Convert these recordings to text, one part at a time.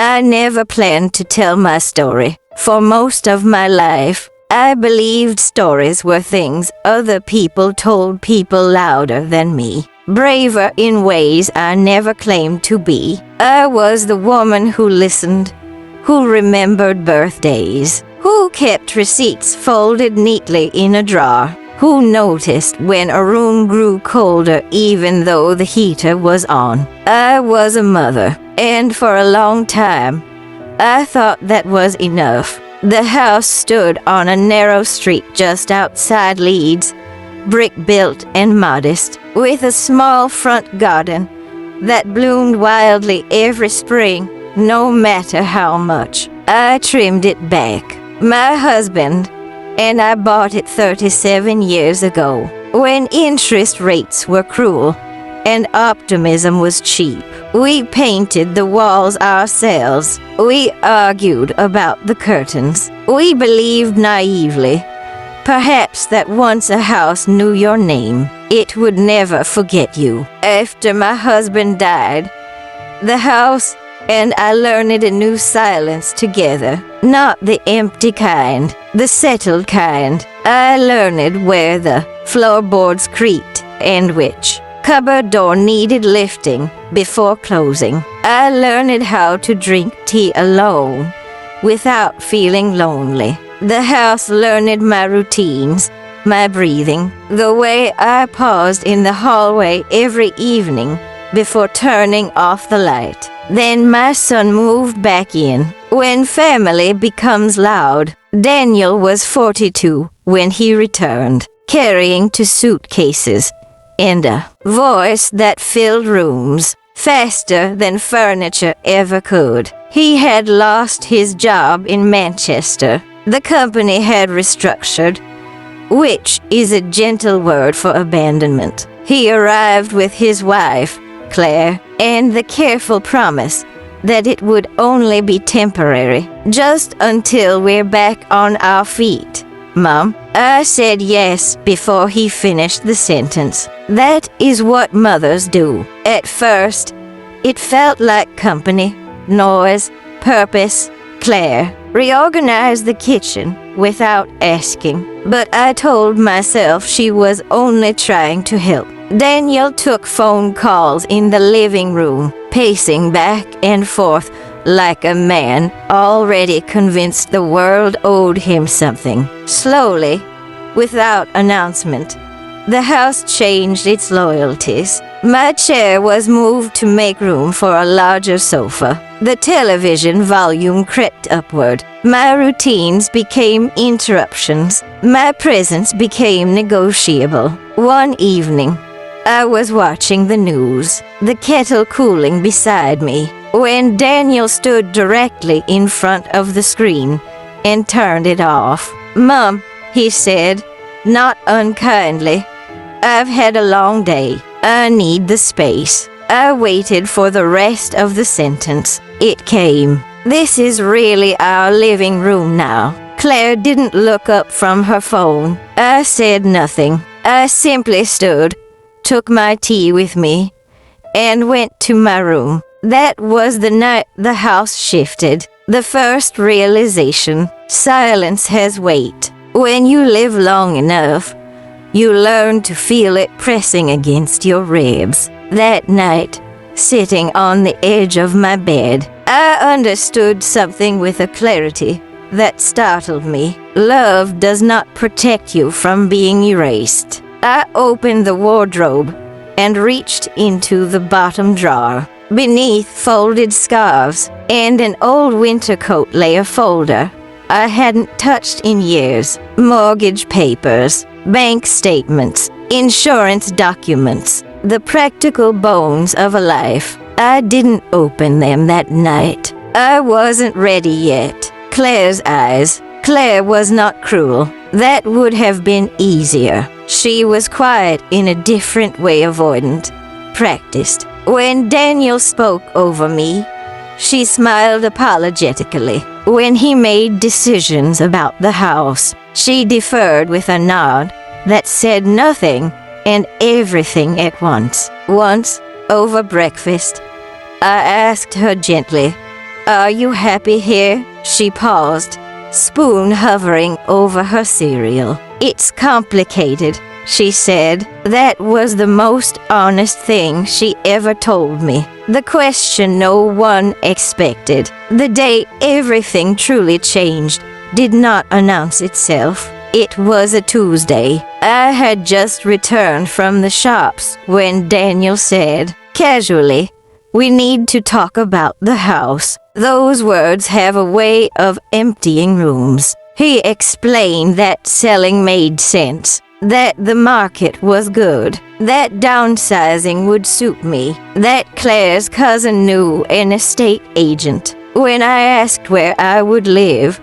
I never planned to tell my story. For most of my life, I believed stories were things other people told people louder than me. Braver in ways I never claimed to be. I was the woman who listened, who remembered birthdays, who kept receipts folded neatly in a drawer, who noticed when a room grew colder even though the heater was on. I was a mother, and for a long time, I thought that was enough. The house stood on a narrow street just outside Leeds, brick-built and modest, with a small front garden that bloomed wildly every spring, no matter how much. I trimmed it back. My husband and I bought it 37 years ago, when interest rates were cruel and optimism was cheap. We painted the walls ourselves. We argued about the curtains. We believed naively, perhaps, that once a house knew your name, it would never forget you. After my husband died, the house and I learned a new silence together. Not the empty kind, the settled kind. I learned where the floorboards creaked and which cupboard door needed lifting before closing. I learned how to drink tea alone without feeling lonely. The house learned my routines, my breathing, the way I paused in the hallway every evening before turning off the light. Then my son moved back in. When family becomes loud, Daniel was 42 when he returned, carrying two suitcases and a voice that filled rooms faster than furniture ever could. He had lost his job in Manchester. The company had restructured, which is a gentle word for abandonment. He arrived with his wife, Claire, and the careful promise that it would only be temporary, just until we're back on our feet. Mom, I said yes before he finished the sentence. That is what mothers do. At first, it felt like company, noise, purpose. Claire reorganized the kitchen without asking, but I told myself she was only trying to help. Daniel took phone calls in the living room, pacing back and forth like a man already convinced the world owed him something. Slowly, without announcement, the house changed its loyalties. My chair was moved to make room for a larger sofa. The television volume crept upward. My routines became interruptions. My presence became negotiable. One evening, I was watching the news, the kettle cooling beside me, when Daniel stood directly in front of the screen and turned it off. "Mom," he said, not unkindly, "I've had a long day. I need the space." I waited for the rest of the sentence. It came. "This is really our living room now." Claire didn't look up from her phone. I said nothing. I simply stood, took my tea with me, and went to my room. That was the night the house shifted. The first realization: silence has weight. When you live long enough, you learn to feel it pressing against your ribs. That night, sitting on the edge of my bed, I understood something with a clarity that startled me. Love does not protect you from being erased. I opened the wardrobe and reached into the bottom drawer. Beneath folded scarves and an old winter coat lay a folder I hadn't touched in years. Mortgage papers, bank statements, insurance documents, the practical bones of a life. I didn't open them that night. I wasn't ready yet. Claire's eyes. Claire was not cruel. That would have been easier. She was quiet in a different way, avoidant, practiced. When Daniel spoke over me, she smiled apologetically. When he made decisions about the house, she deferred with a nod that said nothing and everything at once. Once, over breakfast, I asked her gently, Are you happy here? She paused, spoon hovering over her cereal. It's complicated, she said. That was the most honest thing she ever told me. The question no one expected, the day everything truly changed, did not announce itself. It was a Tuesday. I had just returned from the shops when Daniel said, casually, "We need to talk about the house." Those words have a way of emptying rooms. He explained that selling made sense, that the market was good, that downsizing would suit me, that Claire's cousin knew an estate agent. When I asked where I would live,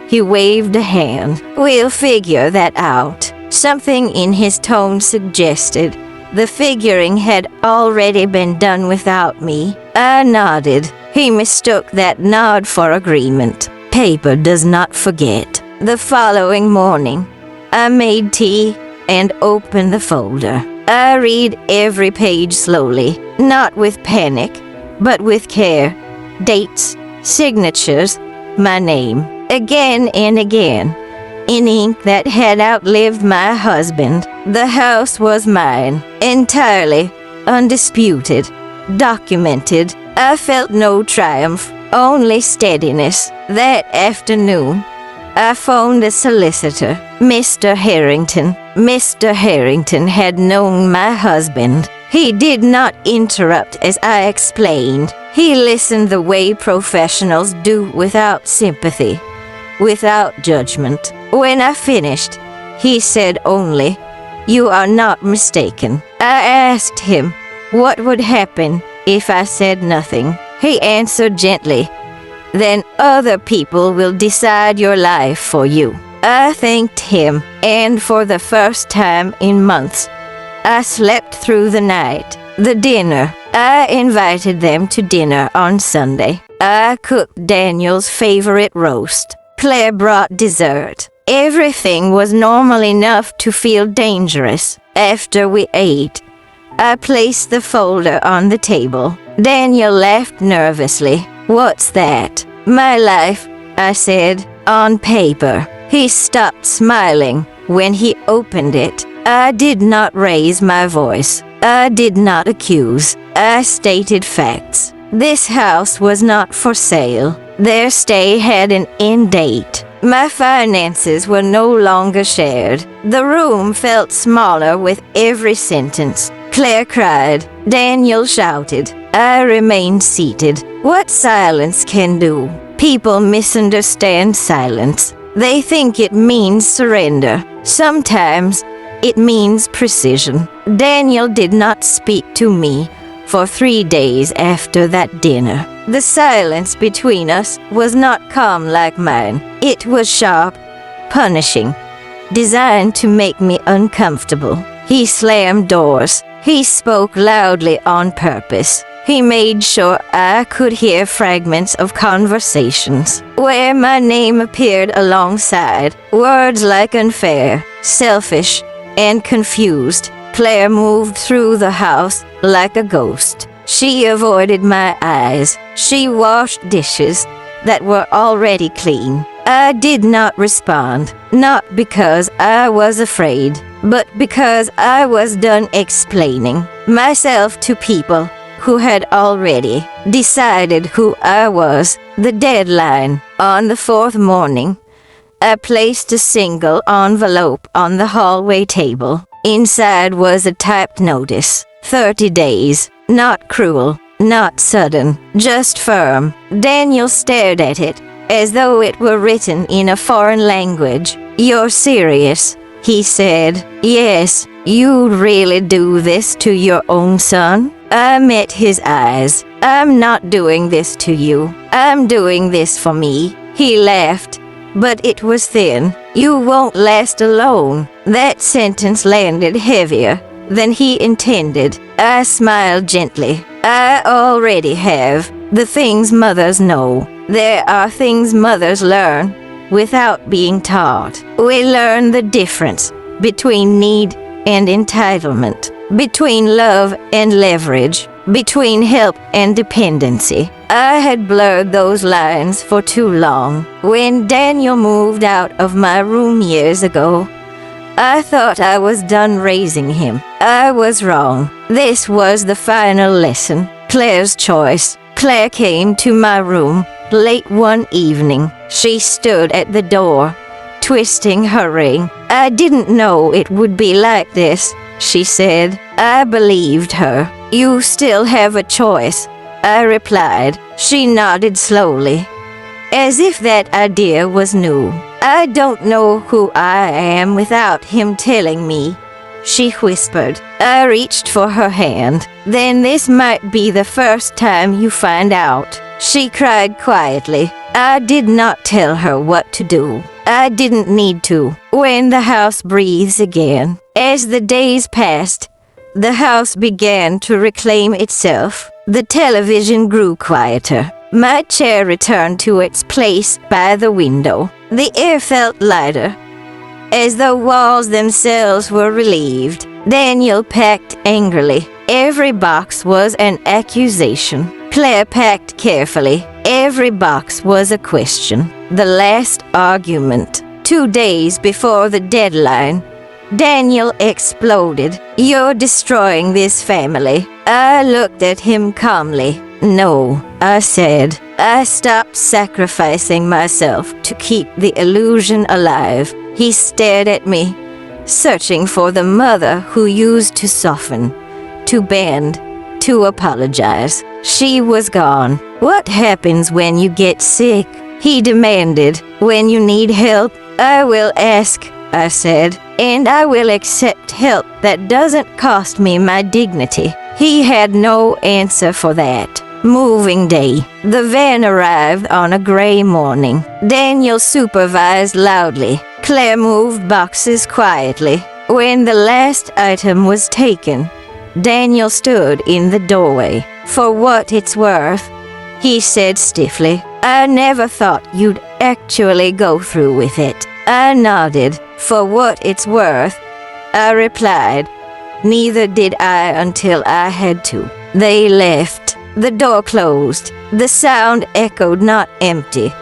he waved a hand. "We'll figure that out." Something in his tone suggested the figuring had already been done without me. I nodded. He mistook that nod for agreement. Paper does not forget. The following morning, I made tea and opened the folder. I read every page slowly, not with panic, but with care. Dates, signatures, my name. Again and again, in ink that had outlived my husband. The house was mine, entirely, undisputed, documented. I felt no triumph, only steadiness. That afternoon, I phoned a solicitor, Mr. Harrington. Mr. Harrington had known my husband. He did not interrupt as I explained. He listened the way professionals do, without sympathy, without judgment. When I finished, he said only, "You are not mistaken." I asked him what would happen if I said nothing. He answered gently, "Then other people will decide your life for you." I thanked him, and for the first time in months, I slept through the night. The dinner. I invited them to dinner on Sunday. I cooked Daniel's favorite roast. Claire brought dessert. Everything was normal enough to feel dangerous. After we ate, I placed the folder on the table. Daniel laughed nervously. "What's that?" "My life," I said, "on paper." He stopped smiling when he opened it. I did not raise my voice. I did not accuse. I stated facts. This house was not for sale. Their stay had an end date. My finances were no longer shared. The room felt smaller with every sentence. Claire cried. Daniel shouted. I remained seated. What silence can do. People misunderstand silence. They think it means surrender. Sometimes it means precision. Daniel did not speak to me for 3 days after that dinner. The silence between us was not calm like mine. It was sharp, punishing, designed to make me uncomfortable. He slammed doors. He spoke loudly on purpose. He made sure I could hear fragments of conversations where my name appeared alongside. Words like unfair, selfish, and confused. Claire moved through the house like a ghost. She avoided my eyes. She washed dishes that were already clean. I did not respond, not because I was afraid, but because I was done explaining myself to people who had already decided who I was. The deadline. On the 4th morning, I placed a single envelope on the hallway table. Inside was a typed notice. 30 days. Not cruel, not sudden, just firm. Daniel stared at it as though it were written in a foreign language. You're serious, he said. Yes, you'd really do this to your own son? I met his eyes. I'm not doing this to you. I'm doing this for me. He laughed, but it was thin. You won't last alone. That sentence landed heavier than he intended. I smiled gently. I already have. The things mothers know. There are things mothers learn without being taught. We learn the difference between need and entitlement, between love and leverage. between help and dependency. I had blurred those lines for too long. When Daniel moved out of my room years ago, I thought I was done raising him. I was wrong. This was the final lesson. Claire's choice. Claire came to my room late one evening. She stood at the door, twisting her ring. I didn't know it would be like this, she said. I believed her. You still have a choice, I replied. She nodded slowly, as if that idea was new. I don't know who I am without him telling me, she whispered. I reached for her hand. Then this might be the first time you find out, she cried quietly. I did not tell her what to do. I didn't need to. When the house breathes again. As the days passed, the house began to reclaim itself. The television grew quieter. My chair returned to its place by the window. The air felt lighter, as the walls themselves were relieved. Daniel packed angrily. Every box was an accusation. Claire packed carefully. Every box was a question. The last argument. 2 days before the deadline, Daniel exploded. You're destroying this family. I looked at him calmly. No, I said. I stopped sacrificing myself to keep the illusion alive. He stared at me, searching for the mother who used to soften, to bend, to apologize. She was gone. What happens when you get sick? He demanded. When you need help, I will ask, I said, and I will accept help that doesn't cost me my dignity. He had no answer for that. Moving day. The van arrived on a gray morning. Daniel supervised loudly. Claire moved boxes quietly. When the last item was taken, Daniel stood in the doorway. For what it's worth, he said stiffly, I never thought you'd actually go through with it. I nodded. For what it's worth, I replied. Neither did I until I had to. They left. The door closed. The sound echoed not empty,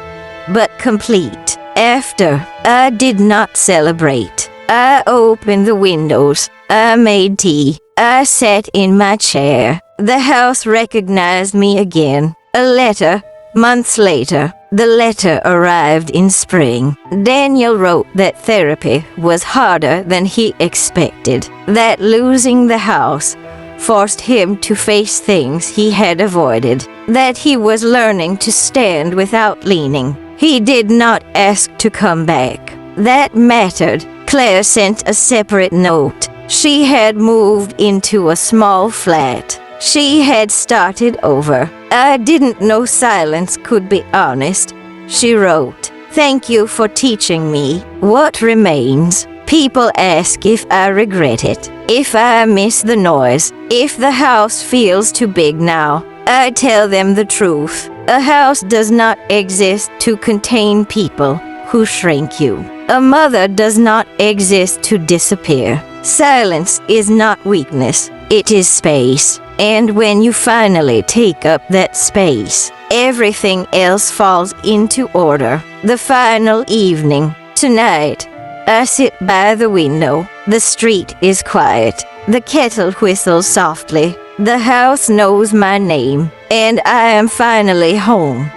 but complete. After, I did not celebrate. I opened the windows. I made tea. I sat in my chair. The house recognized me again. A letter. Months later, the letter arrived in spring. Daniel wrote that therapy was harder than he expected, that losing the house forced him to face things he had avoided, that he was learning to stand without leaning. He did not ask to come back. That mattered. Claire sent a separate note. She had moved into a small flat. She had started over. I didn't know silence could be honest, she wrote. Thank you for teaching me what remains. People ask if I regret it, if I miss the noise, if the house feels too big now. I tell them the truth. A house does not exist to contain people who shrink you. A mother does not exist to disappear. Silence is not weakness, it is space. And when you finally take up that space, everything else falls into order. The final evening. Tonight, I sit by the window. The street is quiet. The kettle whistles softly. The house knows my name, and I am finally home.